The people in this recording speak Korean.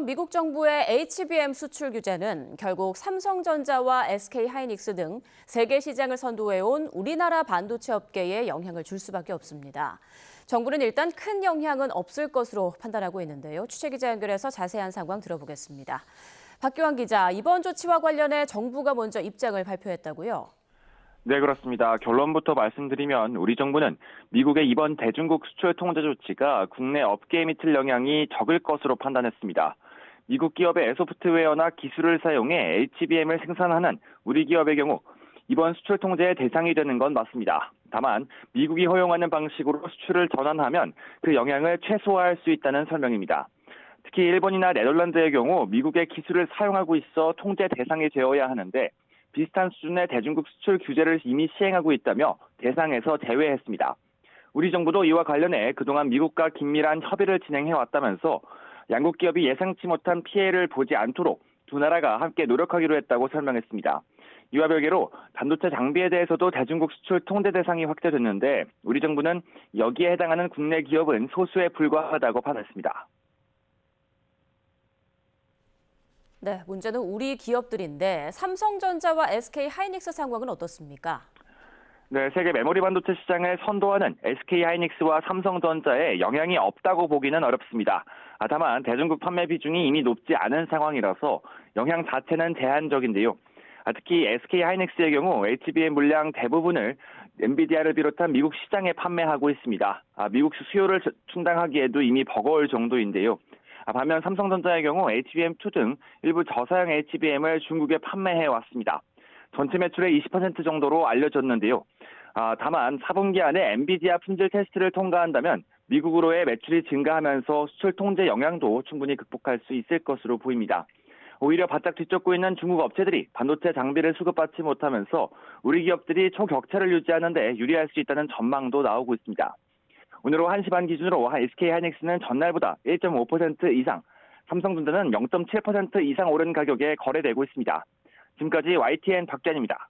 미국 정부의 HBM 수출 규제는 결국 삼성전자와 SK하이닉스 등 세계 시장을 선도해온 우리나라 반도체 업계에 영향을 줄 수밖에 없습니다. 정부는 일단 큰 영향은 없을 것으로 판단하고 있는데요. 취재기자 연결해서 자세한 상황 들어보겠습니다. 박기환 기자, 이번 조치와 관련해 정부가 먼저 입장을 발표했다고요? 네, 그렇습니다. 결론부터 말씀드리면 우리 정부는 미국의 이번 대중국 수출 통제 조치가 국내 업계에 미칠 영향이 적을 것으로 판단했습니다. 미국 기업의 소프트웨어나 기술을 사용해 HBM을 생산하는 우리 기업의 경우 이번 수출 통제의 대상이 되는 건 맞습니다. 다만 미국이 허용하는 방식으로 수출을 전환하면 그 영향을 최소화할 수 있다는 설명입니다. 특히 일본이나 네덜란드의 경우 미국의 기술을 사용하고 있어 통제 대상이 되어야 하는데 비슷한 수준의 대중국 수출 규제를 이미 시행하고 있다며 대상에서 제외했습니다. 우리 정부도 이와 관련해 그동안 미국과 긴밀한 협의를 진행해왔다면서 양국 기업이 예상치 못한 피해를 보지 않도록 두 나라가 함께 노력하기로 했다고 설명했습니다. 이와 별개로 반도체 장비에 대해서도 대중국 수출 통제 대상이 확대됐는데 우리 정부는 여기에 해당하는 국내 기업은 소수에 불과하다고 판단했습니다. 네, 문제는 우리 기업들인데 삼성전자와 SK하이닉스 상황은 어떻습니까? 네, 세계 메모리 반도체 시장을 선도하는 SK하이닉스와 삼성전자에 영향이 없다고 보기는 어렵습니다. 다만 대중국 판매 비중이 이미 높지 않은 상황이라서 영향 자체는 제한적인데요. 특히 SK하이닉스의 경우 HBM 물량 대부분을 엔비디아를 비롯한 미국 시장에 판매하고 있습니다. 미국 수요를 충당하기에도 이미 버거울 정도인데요. 반면 삼성전자의 경우 HBM2 등 일부 저사양 HBM을 중국에 판매해 왔습니다. 전체 매출의 20% 정도로 알려졌는데요. 다만 4분기 안에 엔비디아 품질 테스트를 통과한다면 미국으로의 매출이 증가하면서 수출 통제 영향도 충분히 극복할 수 있을 것으로 보입니다. 오히려 바짝 뒤쫓고 있는 중국 업체들이 반도체 장비를 수급받지 못하면서 우리 기업들이 초격차를 유지하는 데 유리할 수 있다는 전망도 나오고 있습니다. 오늘 오후 1시 반 기준으로 SK하이닉스는 전날보다 1.5% 이상, 삼성전자는 0.7% 이상 오른 가격에 거래되고 있습니다. 지금까지 YTN 박기환입니다.